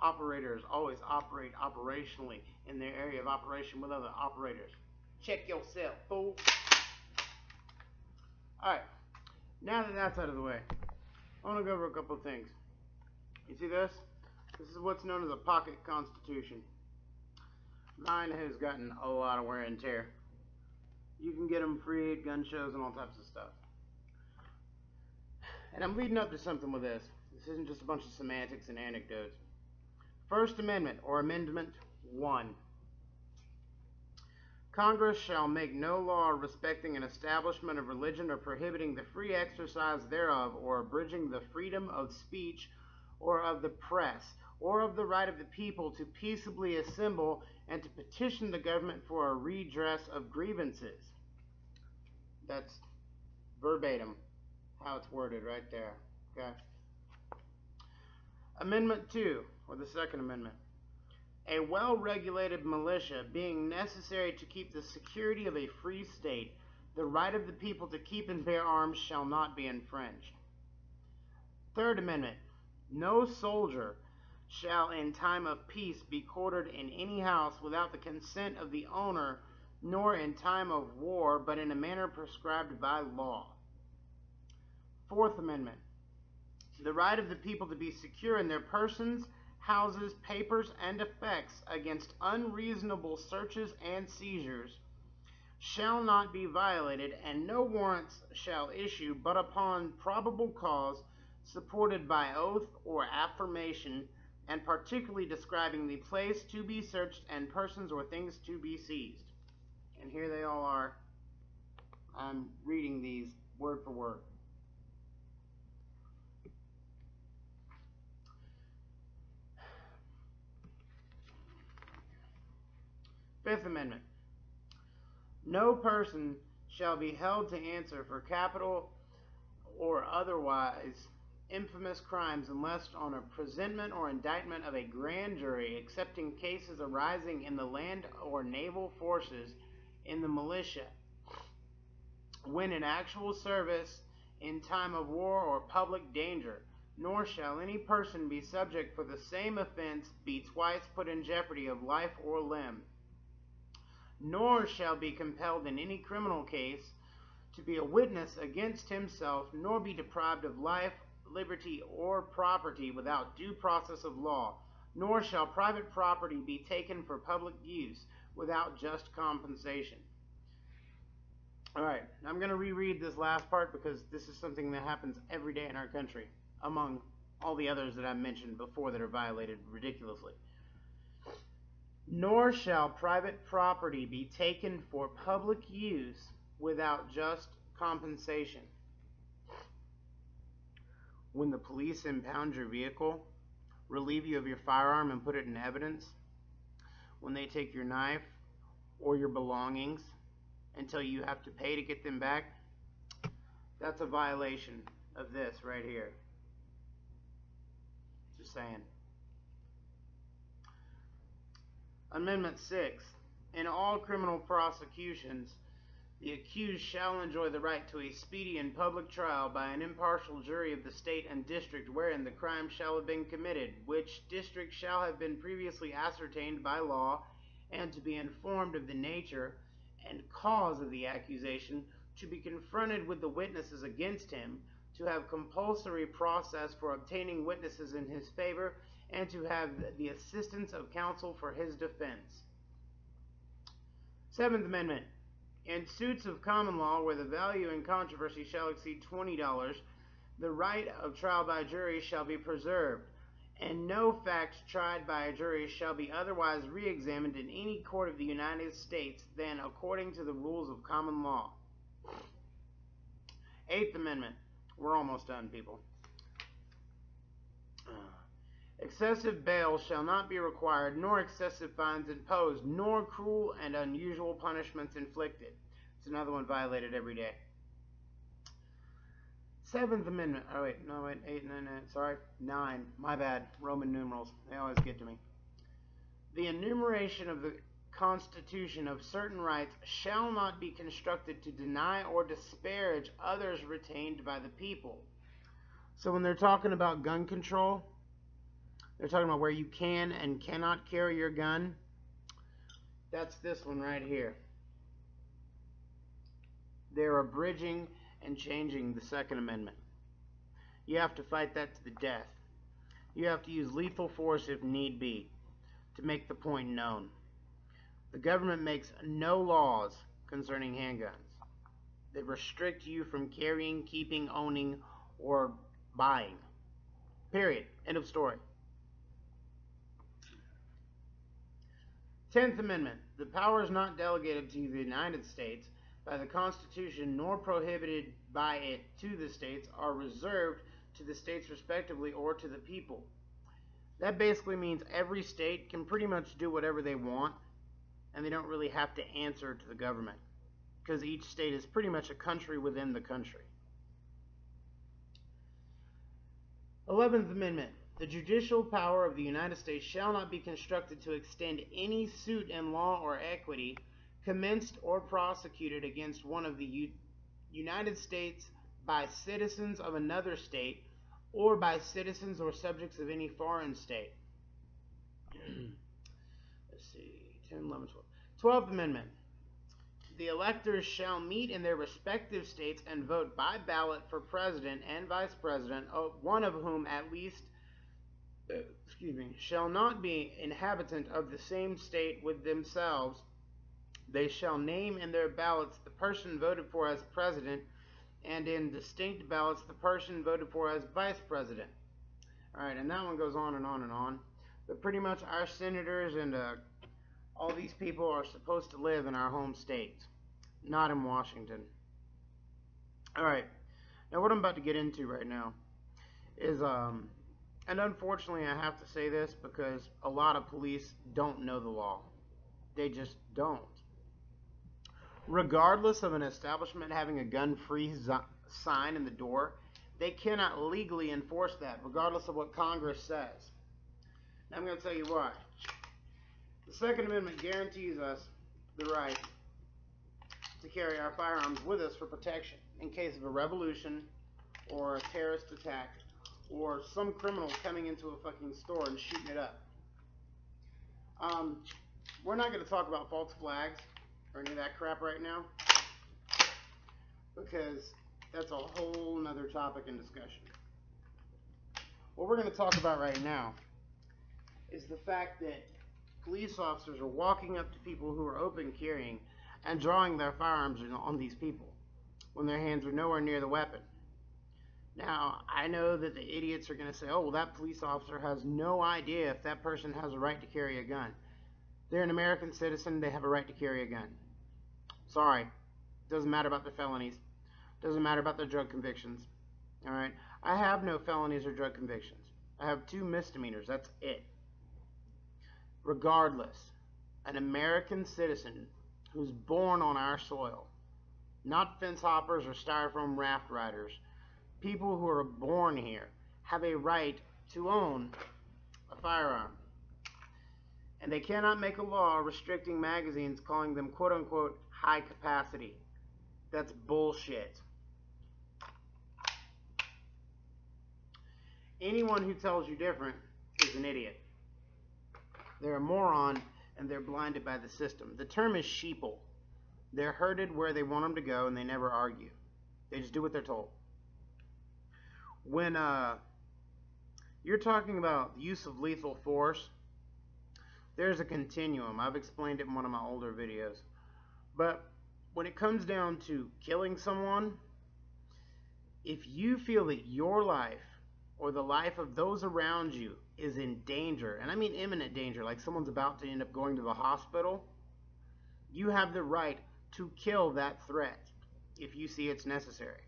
Operators always operate operationally in their area of operation with other operators. Check yourself, fool. Alright, now that that's out of the way, I want to go over a couple of things. You see this? This is what's known as a pocket constitution. Mine has gotten a lot of wear and tear. You can get them free at gun shows and all types of stuff. And I'm leading up to something with this. This isn't just a bunch of semantics and anecdotes. First Amendment, or Amendment 1. Congress shall make no law respecting an establishment of religion or prohibiting the free exercise thereof, or abridging the freedom of speech or of the press, or of the right of the people to peaceably assemble and to petition the government for a redress of grievances. That's verbatim how it's worded right there. Okay. Amendment 2, or the Second Amendment. A well-regulated militia being necessary to keep the security of a free state, the right of the people to keep and bear arms shall not be infringed. Third Amendment. No soldier shall in time of peace be quartered in any house without the consent of the owner, nor in time of war, but in a manner prescribed by law. Fourth Amendment. The right of the people to be secure in their persons, houses, papers, and effects against unreasonable searches and seizures shall not be violated, and no warrants shall issue but upon probable cause, supported by oath or affirmation, and particularly describing the place to be searched and persons or things to be seized. And here they all are. I'm reading these word for word. Fifth Amendment. No person shall be held to answer for capital or otherwise infamous crimes unless on a presentment or indictment of a grand jury, excepting cases arising in the land or naval forces, in the militia, when in actual service, in time of war or public danger. Nor shall any person be subject for the same offense be twice put in jeopardy of life or limb. Nor shall be compelled in any criminal case to be a witness against himself, nor be deprived of life, liberty, or property without due process of law. Nor shall private property be taken for public use without just compensation. Alright, I'm going to reread this last part because this is something that happens every day in our country, among all the others that I've mentioned before that are violated ridiculously. Nor shall private property be taken for public use without just compensation. When the police impound your vehicle, relieve you of your firearm and put it in evidence, when they take your knife or your belongings until you have to pay to get them back, that's a violation of this right here. Just saying. Amendment 6. In all criminal prosecutions, the accused shall enjoy the right to a speedy and public trial by an impartial jury of the state and district wherein the crime shall have been committed, which district shall have been previously ascertained by law, and to be informed of the nature and cause of the accusation, to be confronted with the witnesses against him, to have compulsory process for obtaining witnesses in his favor, and to have the assistance of counsel for his defense. Seventh Amendment. In suits of common law where the value in controversy shall exceed $20, the right of trial by jury shall be preserved, and no facts tried by a jury shall be otherwise re-examined in any court of the United States than according to the rules of common law. Eighth Amendment. We're almost done, people. Excessive bail shall not be required, nor excessive fines imposed, nor cruel and unusual punishments inflicted. It's another one violated every day. Seventh Amendment. Oh, wait. No, wait. 8, 9, 9. Sorry. 9. My bad. Roman numerals. They always get to me. The enumeration of the Constitution of certain rights shall not be constructed to deny or disparage others retained by the people. So when they're talking about gun control, They're talking about where you can and cannot carry your gun. That's this one right here. They're abridging and changing the Second Amendment. You have to fight that to the death. You have to use lethal force if need be to make the point known. The government makes no laws concerning handguns. They restrict you from carrying, keeping, owning, or buying. Period. End of story. 10th Amendment. The powers not delegated to the United States by the Constitution nor prohibited by it to the states are reserved to the states respectively or to the people. That basically means every state can pretty much do whatever they want, and they don't really have to answer to the government, because each state is pretty much a country within the country. 11th Amendment. The judicial power of the United States shall not be constructed to extend any suit in law or equity commenced or prosecuted against one of the United States by citizens of another state or by citizens or subjects of any foreign state. Let's see, 10, 11, 12. 12th Amendment. The electors shall meet in their respective states and vote by ballot for president and vice president, one of whom at least shall not be inhabitant of the same state with themselves. They shall name in their ballots the person voted for as president, and in distinct ballots the person voted for as vice president. Alright, and that one goes on and on and on. But pretty much our senators and all these people are supposed to live in our home states, not in Washington. Alright, now what I'm about to get into right now is, and unfortunately I have to say this because a lot of police don't know the law. They just don't. Regardless of an establishment having a gun-free sign in the door, they cannot legally enforce that, regardless of what Congress says. Now I'm going to tell you why. The Second Amendment guarantees us the right to carry our firearms with us for protection in case of a revolution or a terrorist attack or some criminal coming into a fucking store and shooting it up. We're not going to talk about false flags or any of that crap right now, because that's a whole nother topic in discussion. What we're going to talk about right now is the fact that police officers are walking up to people who are open carrying and drawing their firearms on these people when their hands are nowhere near the weapon. Now, I know that the idiots are going to say, oh, well, that police officer has no idea if that person has a right to carry a gun. They're an American citizen, they have a right to carry a gun. Sorry. Doesn't matter about their felonies. Doesn't matter about their drug convictions. Alright? I have no felonies or drug convictions. I have 2 misdemeanors. That's it. Regardless, an American citizen who's born on our soil, not fence hoppers or styrofoam raft riders, people who are born here, have a right to own a firearm. And they cannot make a law restricting magazines, calling them quote-unquote high capacity. That's bullshit. Anyone who tells you different is an idiot. They're a moron and they're blinded by the system. The term is sheeple. They're herded where they want them to go and they never argue. They just do what they're told. When you're talking about the use of lethal force, there's a continuum. I've explained it in one of my older videos. But when it comes down to killing someone, if you feel that your life or the life of those around you is in danger, and I mean imminent danger, like someone's about to end up going to the hospital, you have the right to kill that threat if you see it's necessary.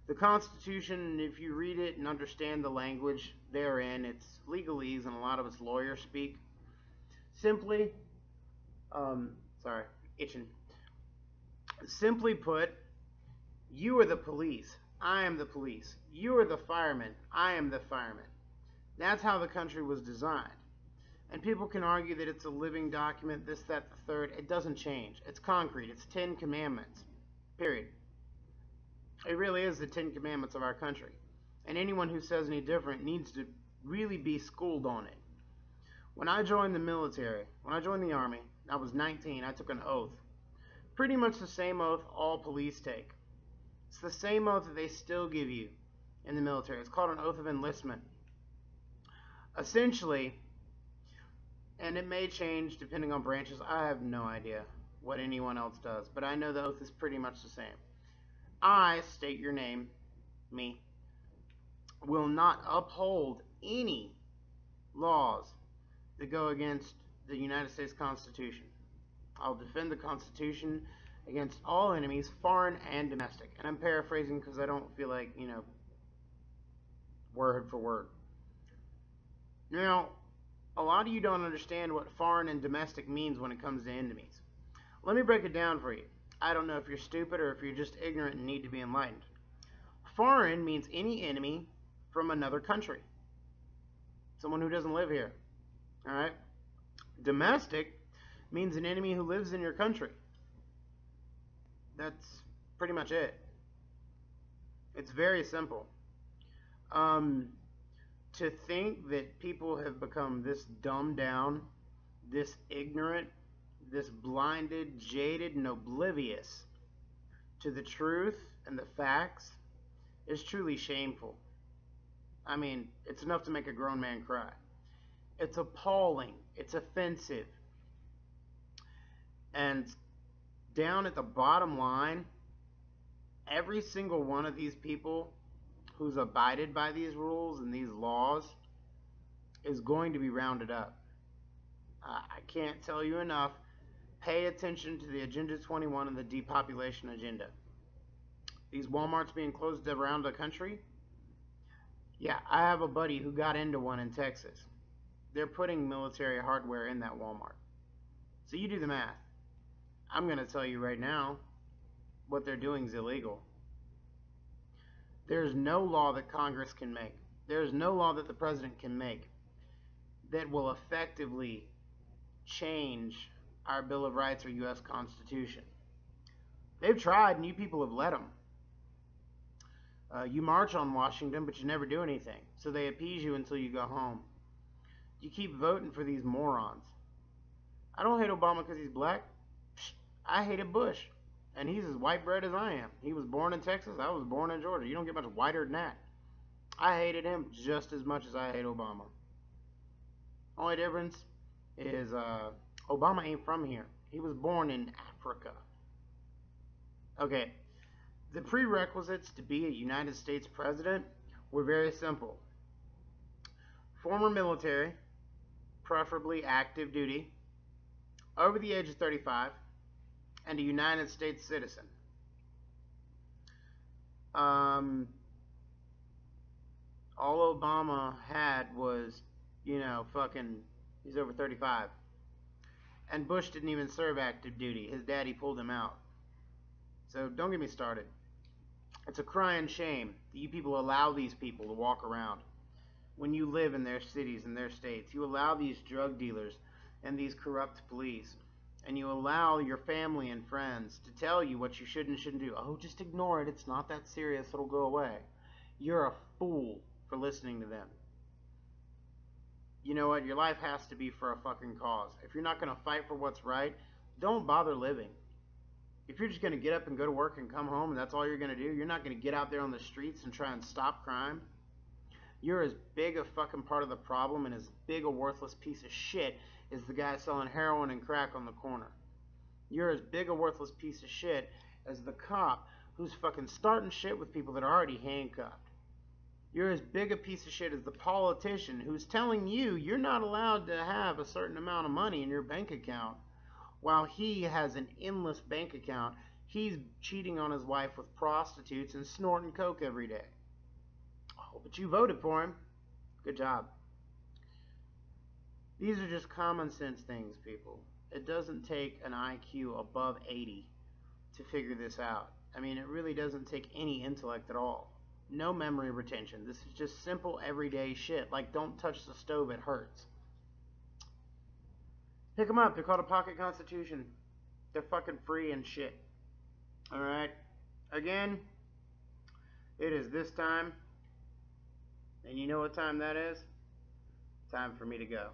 The Constitution, if you read it and understand the language therein, it's legalese and a lot of it's lawyer speak. Simply, Simply put, you are the police. I am the police. You are the fireman. I am the fireman. That's how the country was designed. And people can argue that it's a living document, this, that, the third. It doesn't change. It's concrete. It's 10 Commandments. Period. It really is the 10 Commandments of our country. And anyone who says any different needs to really be schooled on it. When I joined the military, when I joined the Army, I was 19, I took an oath. Pretty much the same oath all police take. It's the same oath that they still give you in the military. It's called an oath of enlistment. Essentially, and it may change depending on branches, I have no idea what anyone else does, but I know the oath is pretty much the same. I state your name, me, will not uphold any laws that go against the United States Constitution. I'll defend the Constitution against all enemies, foreign and domestic. And I'm paraphrasing because I don't feel like, word for word. Now, a lot of you don't understand what foreign and domestic means when it comes to enemies. Let me break it down for you. I don't know if you're stupid or if you're just ignorant and need to be enlightened. Foreign means any enemy from another country. Someone who doesn't live here. Alright? Domestic means an enemy who lives in your country. That's pretty much it. It's very simple. To think that people have become this dumbed down, this ignorant, this blinded, jaded, and oblivious to the truth and the facts is truly shameful. I mean, it's enough to make a grown man cry. It's appalling. It's offensive. And down at the bottom line, every single one of these people who's abided by these rules and these laws is going to be rounded up. I can't tell you enough. Pay attention to the Agenda 21 and the depopulation agenda. These Walmarts being closed around the country. Yeah, I have a buddy who got into one in Texas. They're putting military hardware in that Walmart. So you do the math. I'm going to tell you right now, what they're doing is illegal. There's no law that Congress can make. There's no law that the president can make that will effectively change our Bill of Rights or U.S. Constitution. They've tried, and you people have let them. You march on Washington, but you never do anything. So they appease you until you go home. You keep voting for these morons. I don't hate Obama because he's black. I hated Bush. And he's as white bread as I am. He was born in Texas. I was born in Georgia. You don't get much whiter than that. I hated him just as much as I hate Obama. Only difference is Obama ain't from here. He was born in Africa. Okay. The prerequisites to be a United States president were very simple. Former military, preferably active duty, over the age of 35, and a United States citizen. All Obama had was, he's over 35. And Bush didn't even serve active duty. His daddy pulled him out. So don't get me started. It's a crying shame that you people allow these people to walk around. When you live in their cities and their states, you allow these drug dealers and these corrupt police, and you allow your family and friends to tell you what you should and shouldn't do. Oh, just ignore it. It's not that serious. It'll go away. You're a fool for listening to them. You know what? Your life has to be for a fucking cause. If you're not going to fight for what's right, don't bother living. If you're just going to get up and go to work and come home and that's all you're going to do, you're not going to get out there on the streets and try and stop crime. You're as big a fucking part of the problem and as big a worthless piece of shit as the guy selling heroin and crack on the corner. You're as big a worthless piece of shit as the cop who's fucking starting shit with people that are already handcuffed. You're as big a piece of shit as the politician who's telling you you're not allowed to have a certain amount of money in your bank account while he has an endless bank account. He's cheating on his wife with prostitutes and snorting coke every day. Oh, but you voted for him. Good job. These are just common sense things, people. It doesn't take an IQ above 80 to figure this out. I mean, it really doesn't take any intellect at all. No memory retention. This is just simple everyday shit. Like, don't touch the stove, it hurts. Pick them up. They're called a pocket constitution. They're fucking free and shit. Alright? Again, it is this time. And you know what time that is? Time for me to go.